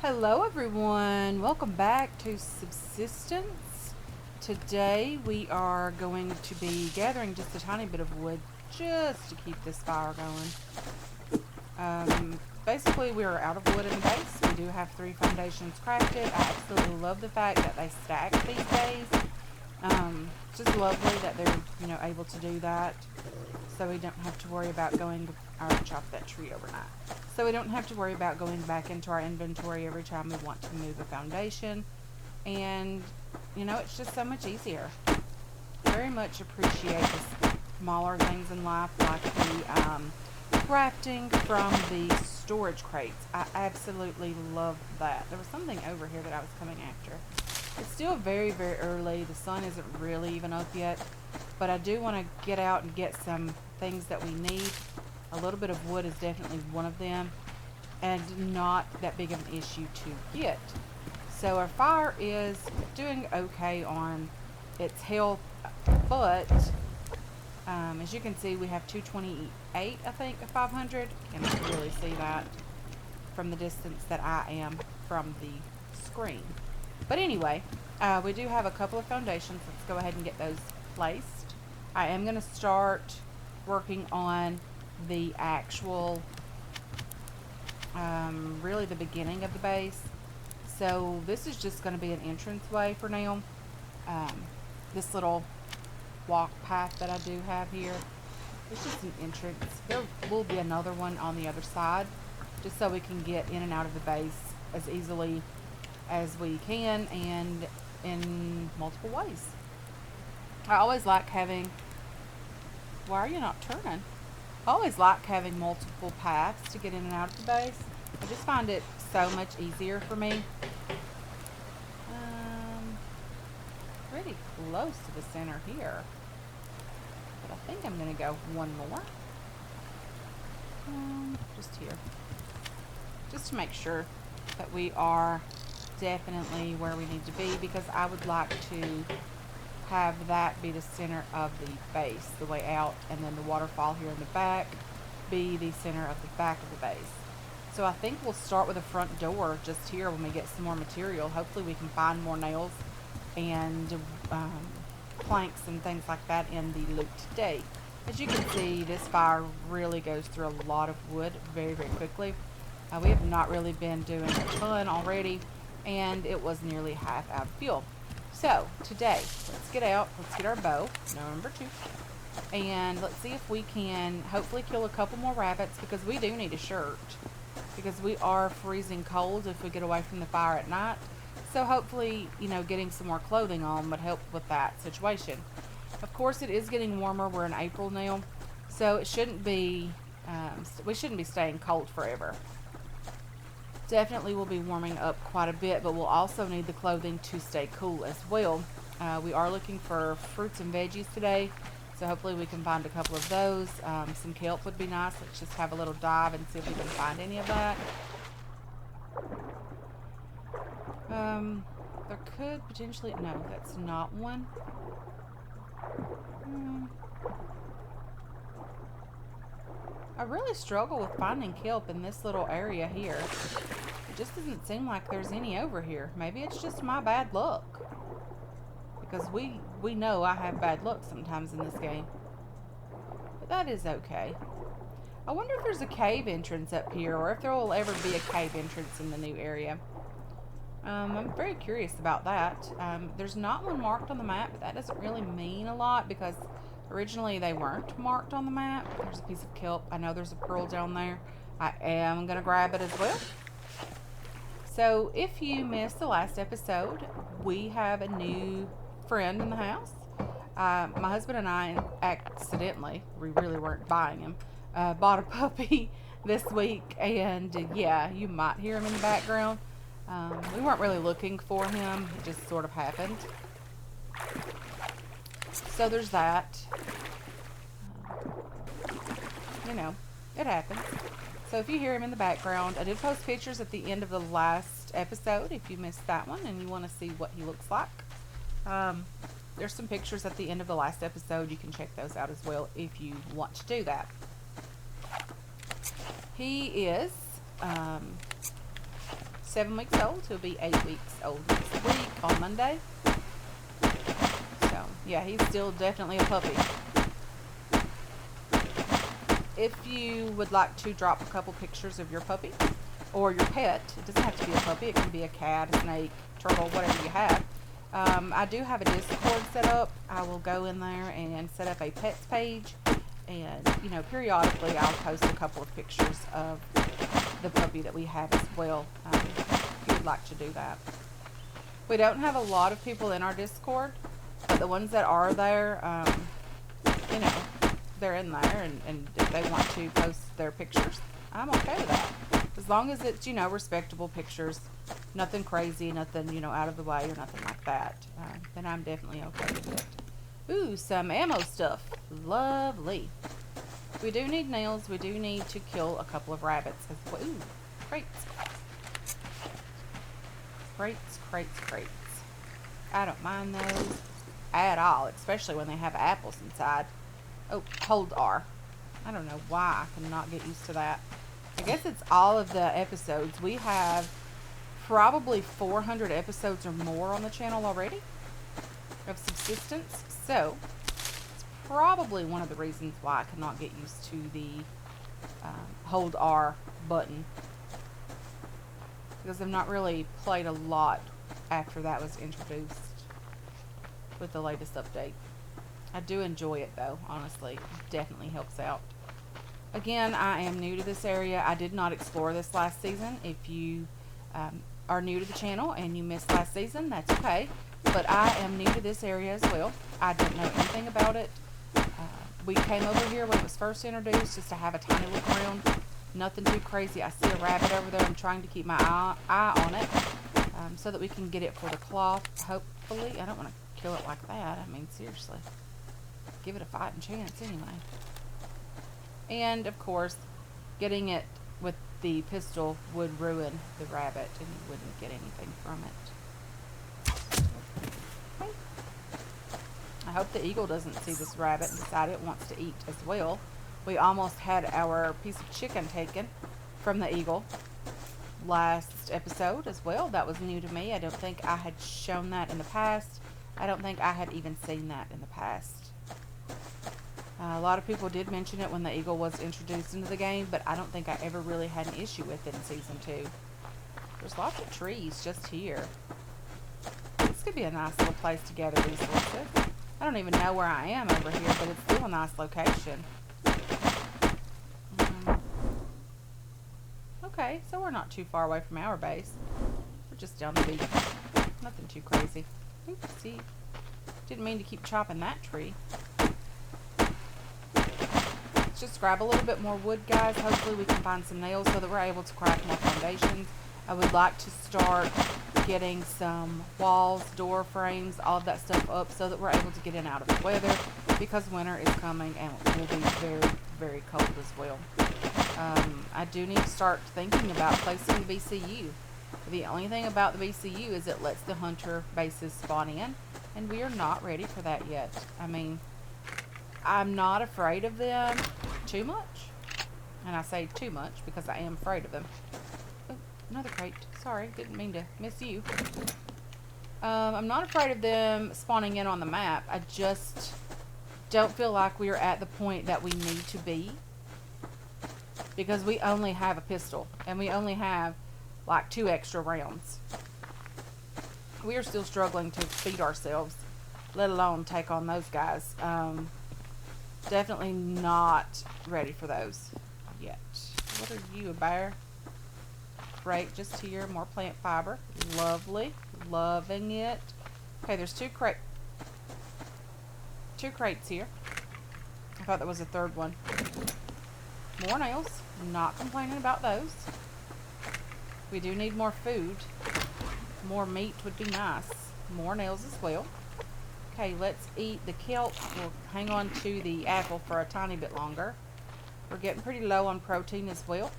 Hello everyone, welcome back to Subsistence. Today we are going to be gathering just a tiny bit of wood just to keep this fire going. Basically we are out of wood in the base. We do have 3 foundations crafted. I absolutely love the fact that they stack these days. Just lovely that they're able to do that, so we don't have to worry about going. I chopped that tree overnight. So we don't have to worry about going back into our inventory every time we want to move a foundation. And, it's just so much easier. Very much appreciate the smaller things in life, like the crafting from the storage crates. I absolutely love that. There was something over here that I was coming after. It's still very, very early. The sun isn't really even up yet. But I do want to get out and get some things that we need. A little bit of wood is definitely one of them, and not that big of an issue to get. So our fire is doing okay on its health, but as you can see, we have 228, I think, of 500. Can't really see that from the distance that I am from the screen. But anyway, we do have a couple of foundations. Let's go ahead and get those placed. I am going to start working on the actual, really the beginning of the base. So this is just going to be an entranceway for now. This little walk path that I do have here, it's just an entrance. There will be another one on the other side, just so we can get in and out of the base as easily as we can and in multiple ways. I always like having, why are you not turning? I always like having multiple paths to get in and out of the base. I just find it so much easier for me. Pretty close to the center here. But I think I'm going to go one more. Just here. Just to make sure that we are definitely where we need to be, because I would like to have that be the center of the base, the way out, and then the waterfall here in the back be the center of the back of the base. So I think we'll start with a front door just here when we get some more material. Hopefully we can find more nails and planks and things like that in the loot today. As you can see, this fire really goes through a lot of wood very, very quickly. We have not really been doing a ton already, and it was nearly half out of fuel. So today, let's get out, let's get our bow, number 2, and let's see if we can hopefully kill a couple more rabbits, because we do need a shirt, because we are freezing cold if we get away from the fire at night. So hopefully, getting some more clothing on would help with that situation. Of course, it is getting warmer. We're in April now, so it shouldn't be, we shouldn't be staying cold forever. Definitely will be warming up quite a bit, but we'll also need the clothing to stay cool as well. We are looking for fruits and veggies today, so hopefully we can find a couple of those. Some kelp would be nice. Let's just have a little dive and see if we can find any of that. There could potentially, no, that's not one. I really struggle with finding kelp in this little area here. It just doesn't seem like there's any over here. Maybe it's just my bad luck, because we know I have bad luck sometimes in this game. But that is okay. I wonder if there's a cave entrance up here, or if there will ever be a cave entrance in the new area. I'm very curious about that. There's not one marked on the map, but that doesn't really mean a lot, because originally they weren't marked on the map. There's a piece of kelp. I know there's a pearl down there. I am going to grab it as well. So if you missed the last episode, we have a new friend in the house. My husband and I accidentally, we really weren't buying him, bought a puppy this week, and yeah, you might hear him in the background. We weren't really looking for him. It just sort of happened. So there's that. It happens. So if you hear him in the background, I did post pictures at the end of the last episode if you missed that one and you want to see what he looks like. There's some pictures at the end of the last episode. You can check those out as well if you want to do that. He is 7 weeks old. He'll be 8 weeks old next week on Monday. So, yeah, he's still definitely a puppy. If you would like to drop a couple pictures of your puppy or your pet, it doesn't have to be a puppy, it can be a cat, a snake, turtle, whatever you have. I do have a Discord set up. I will go in there and set up a pets page, and you know, periodically I'll post a couple of pictures of the puppy that we have as well, if you would like to do that. We don't have a lot of people in our Discord, but the ones that are there, you know, they're in there, and if they want to post their pictures, I'm okay with that. As long as it's, you know, respectable pictures, nothing crazy, nothing, you know, out of the way or nothing like that, then I'm definitely okay with it. Ooh, some ammo stuff. Lovely. We do need nails. We do need to kill a couple of rabbits as well. Ooh, crates. Crates. I don't mind those at all, especially when they have apples inside. Oh, hold R. I don't know why I cannot get used to that. I guess it's all of the episodes. We have probably 400 episodes or more on the channel already of Subsistence. So, it's probably one of the reasons why I cannot get used to the hold R button. Because I've not really played a lot after that was introduced with the latest update. I do enjoy it though, honestly. It definitely helps out. Again, I am new to this area. I did not explore this last season. If you are new to the channel and you missed last season, that's okay. But I am new to this area as well. I don't know anything about it. We came over here when it was first introduced just to have a tiny look around. Nothing too crazy. I see a rabbit over there. I'm trying to keep my eye on it so that we can get it for the cloth, hopefully. I don't want to kill it like that. I mean, seriously. Give it a fighting chance anyway. And, of course, getting it with the pistol would ruin the rabbit and you wouldn't get anything from it. Okay. I hope the eagle doesn't see this rabbit and decide it wants to eat as well. We almost had our piece of chicken taken from the eagle last episode as well. That was new to me. I don't think I had shown that in the past. I don't think I had even seen that in the past. A lot of people did mention it when the eagle was introduced into the game, but I don't think I ever really had an issue with it in Season 2. There's lots of trees just here. This could be a nice little place to gather resources. I don't even know where I am over here, but it's still a nice location. Okay, so we're not too far away from our base. We're just down the beach. Nothing too crazy. Oops, see. Didn't mean to keep chopping that tree. Just grab a little bit more wood, guys. Hopefully we can find some nails so that we're able to craft more foundations. I would like to start getting some walls, door frames, all of that stuff up so that we're able to get in out of the weather, because winter is coming and it will be very, very cold as well. I do need to start thinking about placing the BCU. The only thing about the BCU is it lets the hunter bases spawn in, and we are not ready for that yet. I mean, I'm not afraid of them too much. And I say too much because I am afraid of them. Oh, another crate. Sorry, didn't mean to miss you. I'm not afraid of them spawning in on the map. I just don't feel like we are at the point that we need to be. Because we only have a pistol. And we only have like 2 extra rounds. We are still struggling to feed ourselves, let alone take on those guys. Definitely not ready for those yet. What are you, a bear? Great, just here, more plant fiber. Lovely, loving it. Okay, there's two crates here. I thought that was a third one. More nails. Not complaining about those. We do need more food. More meat would be nice. More nails as well. Okay, let's eat the kelp. We'll hang on to the apple for a tiny bit longer. We're getting pretty low on protein as well.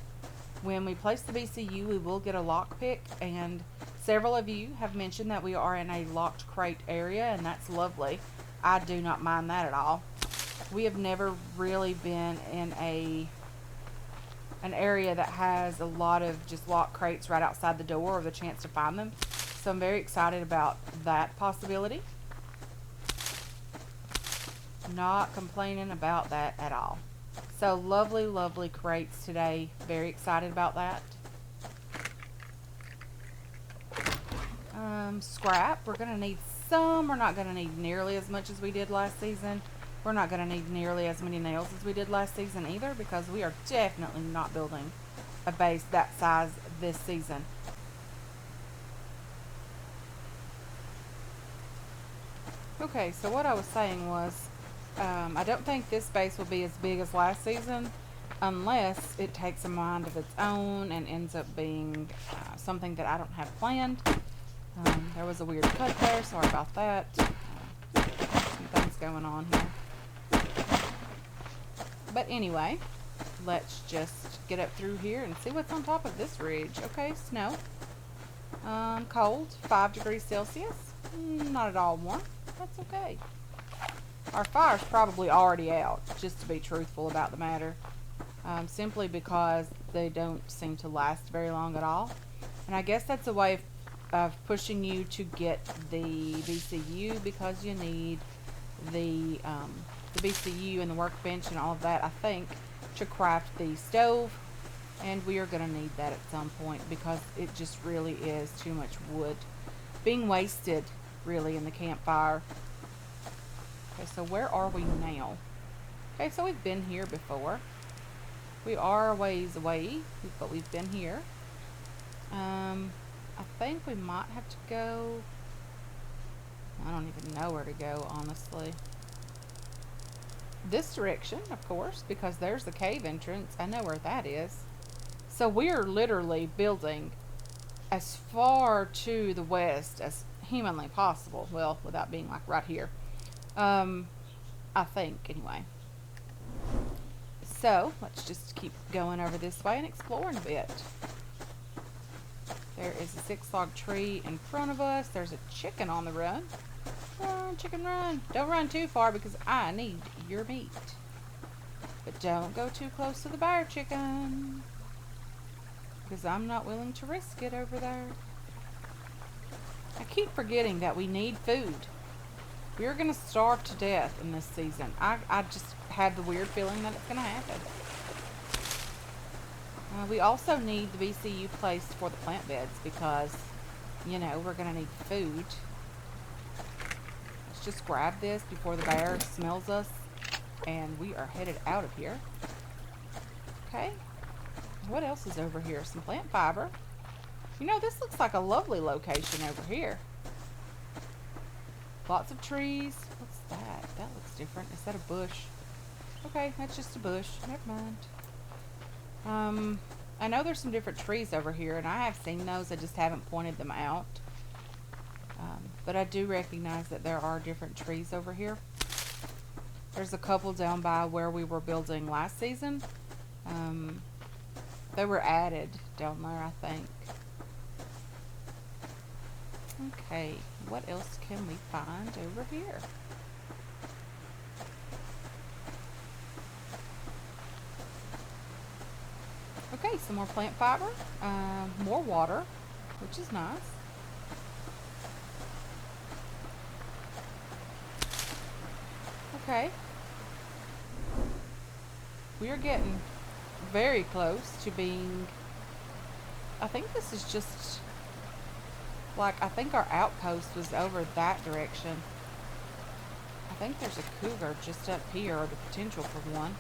When we place the BCU, we will get a lockpick, and several of you have mentioned that we are in a locked crate area, and that's lovely. I do not mind that at all. We have never really been in a an area that has a lot of just locked crates right outside the door, or the chance to find them. So I'm very excited about that possibility. Not complaining about that at all. So lovely, lovely crates today. Very excited about that. Scrap. We're going to need some. We're not going to need nearly as much as we did last season. We're not going to need nearly as many nails as we did last season either, because we are definitely not building a base that size this season. Okay, so what I was saying was, I don't think this base will be as big as last season unless it takes a mind of its own and ends up being something that I don't have planned. There was a weird cut there, sorry about that. Some things going on here. But anyway, let's just get up through here and see what's on top of this ridge. Okay, snow. Cold, 5 degrees Celsius. Not at all warm. That's okay. Our fire's probably already out, just to be truthful about the matter. Simply because they don't seem to last very long at all. And I guess that's a way of pushing you to get the BCU, because you need the BCU and the workbench and all of that, I think, to craft the stove. And we are going to need that at some point, because it just really is too much wood being wasted, really, in the campfire. Okay, so where are we now? Okay, so we've been here before. We are a ways away, but we've been here. I think we might have to go... I don't even know where to go, honestly. This direction, of course, because there's the cave entrance. I know where that is. So we're literally building as far to the west as humanly possible. Well, without being like right here. I think, anyway. So, let's just keep going over this way and exploring a bit. There is a 6-log tree in front of us. There's a chicken on the run. Run, chicken, run. Don't run too far, because I need your meat. But don't go too close to the bear, chicken, because I'm not willing to risk it over there. I keep forgetting that we need food. We're going to starve to death in this season. I just have the weird feeling that it's going to happen. We also need the BCU placed for the plant beds, because, you know, we're going to need food. Let's just grab this before the bear smells us, and we are headed out of here. Okay. What else is over here? Some plant fiber. You know, this looks like a lovely location over here. Lots of trees. What's that? That looks different. Is that a bush? Okay, that's just a bush. Never mind. I know there's some different trees over here, and I have seen those. I just haven't pointed them out. But I do recognize that there are different trees over here. There's a couple down by where we were building last season. They were added down there, I think. Okay, what else can we find over here? Okay, some more plant fiber, more water, which is nice. Okay. We are getting very close to being... I think this is just... like, I think our outpost was over that direction. I think there's a cougar just up here, or the potential for one.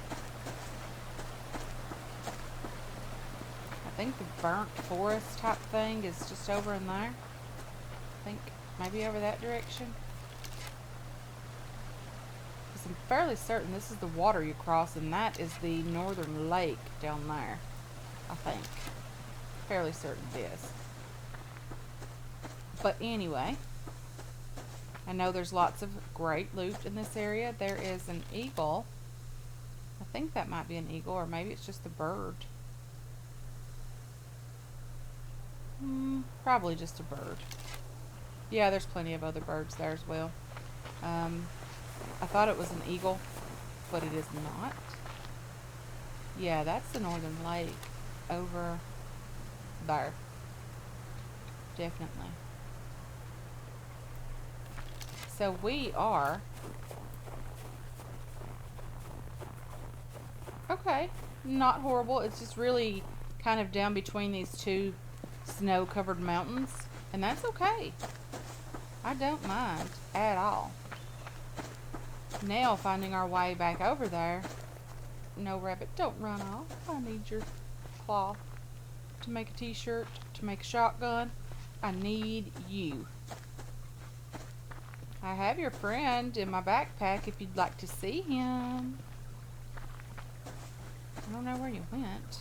I think the burnt forest type thing is just over in there. I think maybe over that direction. Because I'm fairly certain this is the water you cross, and that is the northern lake down there. I think. Fairly certain it is. But anyway, I know there's lots of great loot in this area. There is an eagle. I think that might be an eagle, or maybe it's just a bird. Probably just a bird. Yeah, there's plenty of other birds there as well. I thought it was an eagle, but it is not. Yeah, that's the Northern Lake over there. Definitely. So we are... Okay, not horrible. It's just really kind of down between these two snow-covered mountains. And that's okay. I don't mind at all. Now finding our way back over there. No, rabbit, don't run off. I need your cloth to make a t-shirt, to make a shotgun. I need you. I have your friend in my backpack if you'd like to see him. I don't know where you went.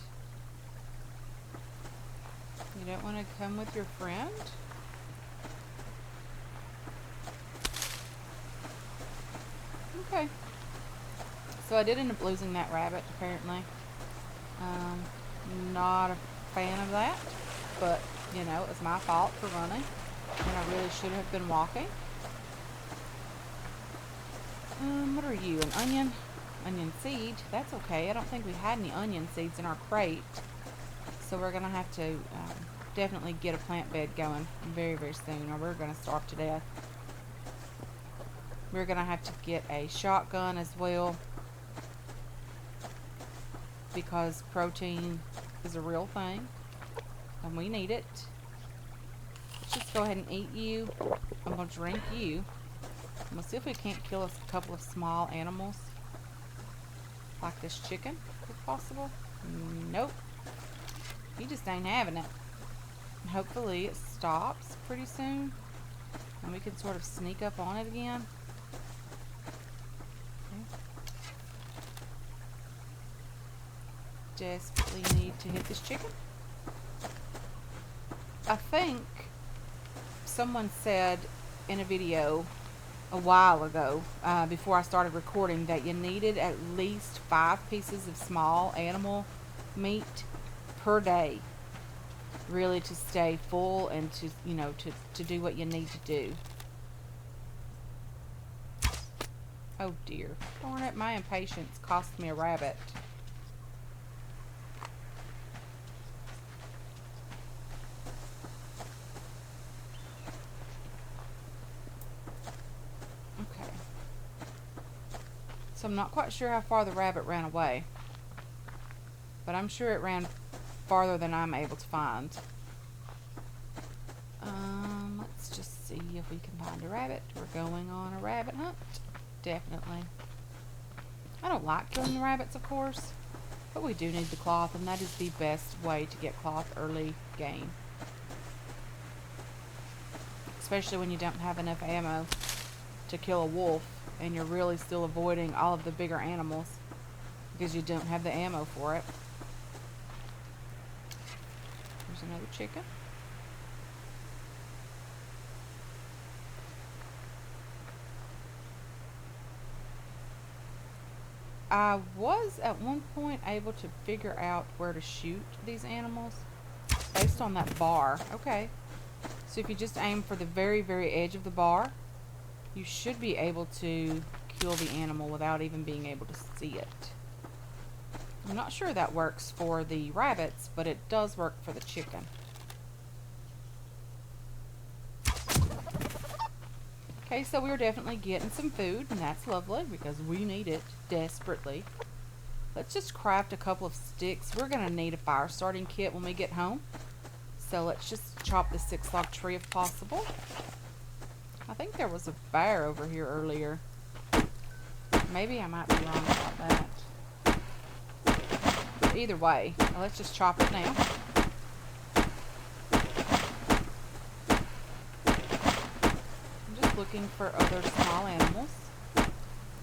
You don't want to come with your friend? Okay. So I did end up losing that rabbit, apparently. Not a fan of that. But, you know, it was my fault for running. And I really should have been walking. What are you? An onion? Onion seed? That's okay. I don't think we had any onion seeds in our crate. So we're going to have to definitely get a plant bed going very, very soon, or we're going to starve to death. We're going to have to get a shotgun as well, because protein is a real thing and we need it. Let's just go ahead and eat you. I'm going to drink you. We'll see if we can't kill us a couple of small animals like this chicken, if possible. Nope. He just ain't having it. Hopefully it stops pretty soon and we can sort of sneak up on it again. Desperately need to hit this chicken. I think someone said in a video a while ago, before I started recording, that you needed at least 5 pieces of small animal meat per day, really, to stay full and to, you know, to do what you need to do. Oh dear. Darn it, my impatience cost me a rabbit. Okay. So I'm not quite sure how far the rabbit ran away, but I'm sure it ran farther than I'm able to find. Let's just see if we can find a rabbit. We're going on a rabbit hunt. Definitely. I don't like killing the rabbits, of course, but we do need the cloth, and that is the best way to get cloth early game. Especially when you don't have enough ammo to kill a wolf, and you're really still avoiding all of the bigger animals because you don't have the ammo for it. There's another chicken. I was at one point able to figure out where to shoot these animals based on that bar. Okay. So if you just aim for the very, very edge of the bar, you should be able to kill the animal without even being able to see it. I'm not sure that works for the rabbits, but it does work for the chicken. Okay, so we're definitely getting some food, and that's lovely because we need it desperately. Let's just craft a couple of sticks. We're going to need a fire starting kit when we get home. So let's just chop the 6-log tree if possible. I think there was a bear over here earlier. Maybe I might be wrong about that. But either way, let's just chop it now. I'm just looking for other small animals.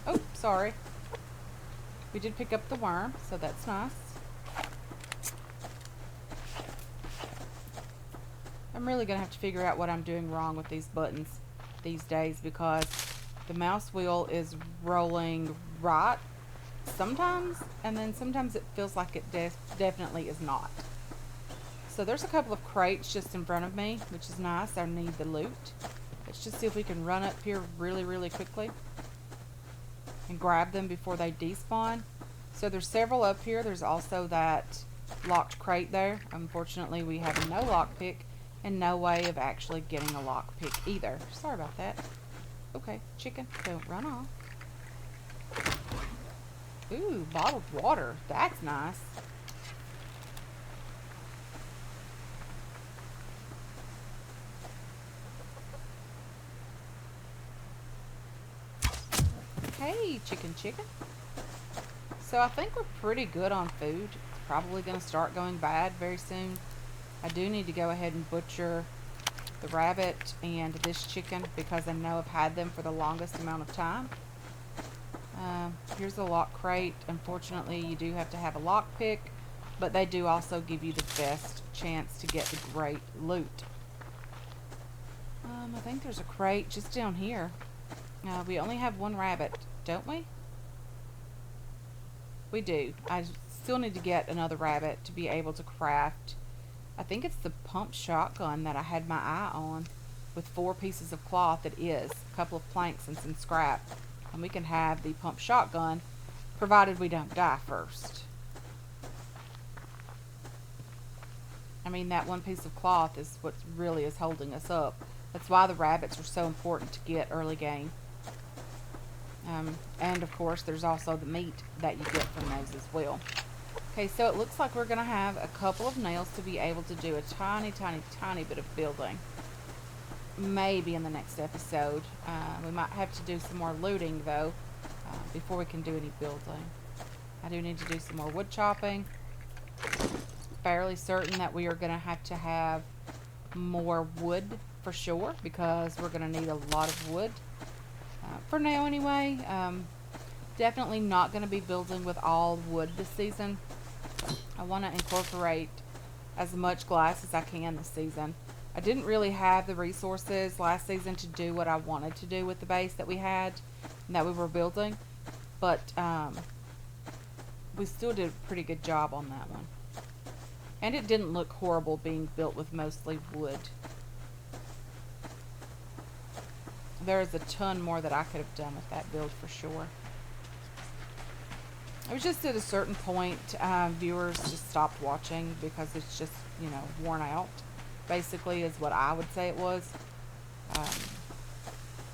Oh, sorry. We did pick up the worm, so that's nice. I'm really going to have to figure out what I'm doing wrong with these buttons these days, because the mouse wheel is rolling right sometimes, and then sometimes it feels like it definitely is not. So there's a couple of crates just in front of me, which is nice. I need the loot. Let's just see if we can run up here really, really quickly and grab them before they despawn. So there's several up here. There's also that locked crate there. Unfortunately, we have no lockpick and no way of actually getting a lockpick either. Sorry about that. Okay, chicken, don't run off. Ooh, bottled water. That's nice. Hey, chicken. So I think we're pretty good on food. It's probably going to start going bad very soon. I do need to go ahead and butcher the rabbit and this chicken because I know I've had them for the longest amount of time. Here's a lock crate. Unfortunately, you do have to have a lock pick, but they do also give you the best chance to get the great loot. I think there's a crate just down here. We only have one rabbit, don't we? We do. I still need to get another rabbit to be able to craft. I think it's the pump shotgun that I had my eye on with 4 pieces of cloth. It is. A couple of planks and some scrap. And we can have the pump shotgun provided we don't die first. I mean, that 1 piece of cloth is what really is holding us up. That's why the rabbits are so important to get early game. And of course, there's also the meat that you get from those as well. Okay, so it looks like we're going to have a couple of nails to be able to do a tiny bit of building. Maybe in the next episode. We might have to do some more looting, though, before we can do any building. I do need to do some more wood chopping. Fairly certain that we are going to have more wood for sure, because we're going to need a lot of wood. For now, anyway. Definitely not going to be building with all wood this season. I want to incorporate as much glass as I can this season. I didn't really have the resources last season to do what I wanted to do with the base that we had and that we were building, but we still did a pretty good job on that one. And it didn't look horrible being built with mostly wood. There is a ton more that I could have done with that build for sure. It was just at a certain point, viewers just stopped watching because it's just, you know, worn out, basically, is what I would say it was.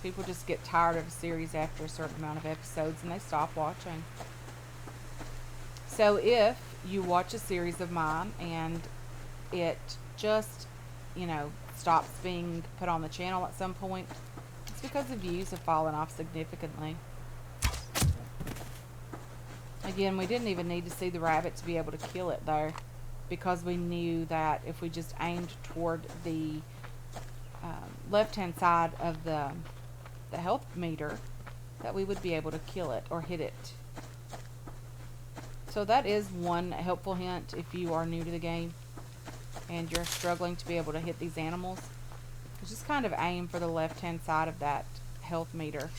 People just get tired of a series after a certain amount of episodes and they stop watching. So if you watch a series of mine and it just, you know, stops being put on the channel at some point, it's because the views have fallen off significantly. Again, we didn't even need to see the rabbit to be able to kill it there, because we knew that if we just aimed toward the left-hand side of the health meter, that we would be able to kill it or hit it. So that is one helpful hint if you are new to the game and you're struggling to be able to hit these animals. Just kind of aim for the left-hand side of that health meter,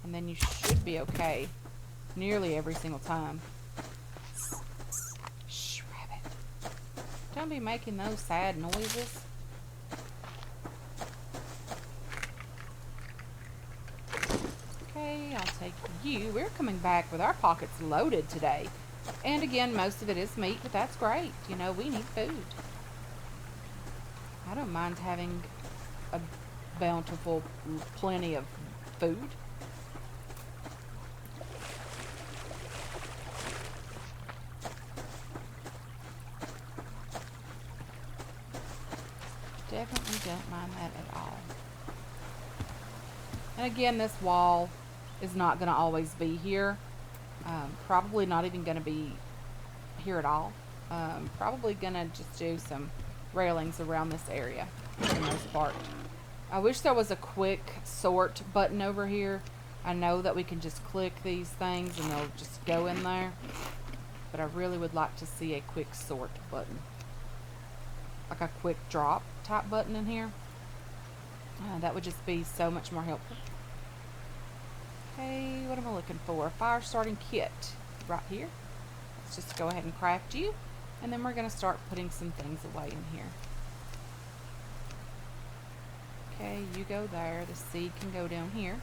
and then you should be okay nearly every single time. Shh, rabbit. Don't be making those sad noises. Okay, I'll take you. We're coming back with our pockets loaded today. And again, most of it is meat, but that's great. You know, we need food. I don't mind having a bountiful plenty of food. Definitely don't mind that at all. And again, this wall is not going to always be here. Probably not even going to be here at all. Probably going to just do some railings around this area for the most part. I wish there was a quick sort button over here. I know that we can just click these things and they'll just go in there, but I really would like to see a quick sort button, like a quick drop type button in here. That would just be so much more helpful. Okay, what am I looking for? Fire starting kit right here. Let's just go ahead and craft you, and then we're going to start putting some things away in here. Okay, you go there. The seed can go down here.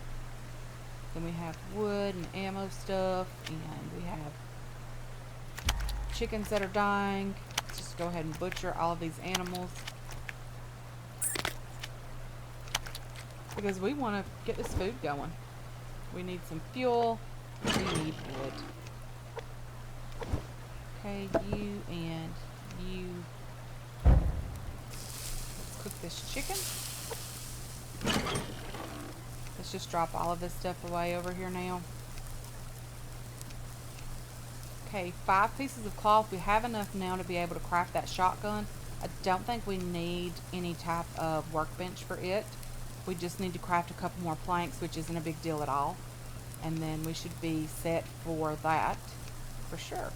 Then we have wood and ammo stuff, and we have chickens that are dying. Let's just go ahead and butcher all of these animals because we want to get this food going. We need some fuel. We need wood. Okay, you and you. Let's cook this chicken. Let's just drop all of this stuff away over here now. Okay, 5 pieces of cloth. We have enough now to be able to craft that shotgun. I don't think we need any type of workbench for it. We just need to craft a couple more planks, which isn't a big deal at all. And then we should be set for that, for sure.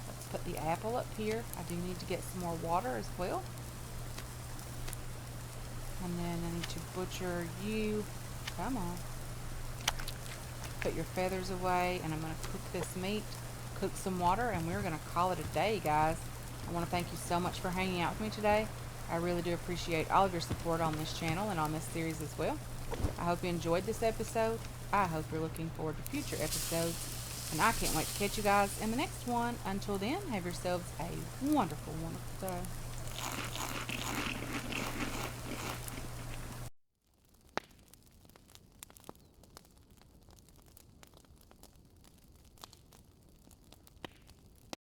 Let's put the apple up here. I do need to get some more water as well. And then I need to butcher you. Come on. Put your feathers away, and I'm going to cook this meat, cook some water, and we're going to call it a day, guys. I want to thank you so much for hanging out with me today. I really do appreciate all of your support on this channel and on this series as well. I hope you enjoyed this episode. I hope you're looking forward to future episodes, and I can't wait to catch you guys in the next one. Until then, have yourselves a wonderful, wonderful day.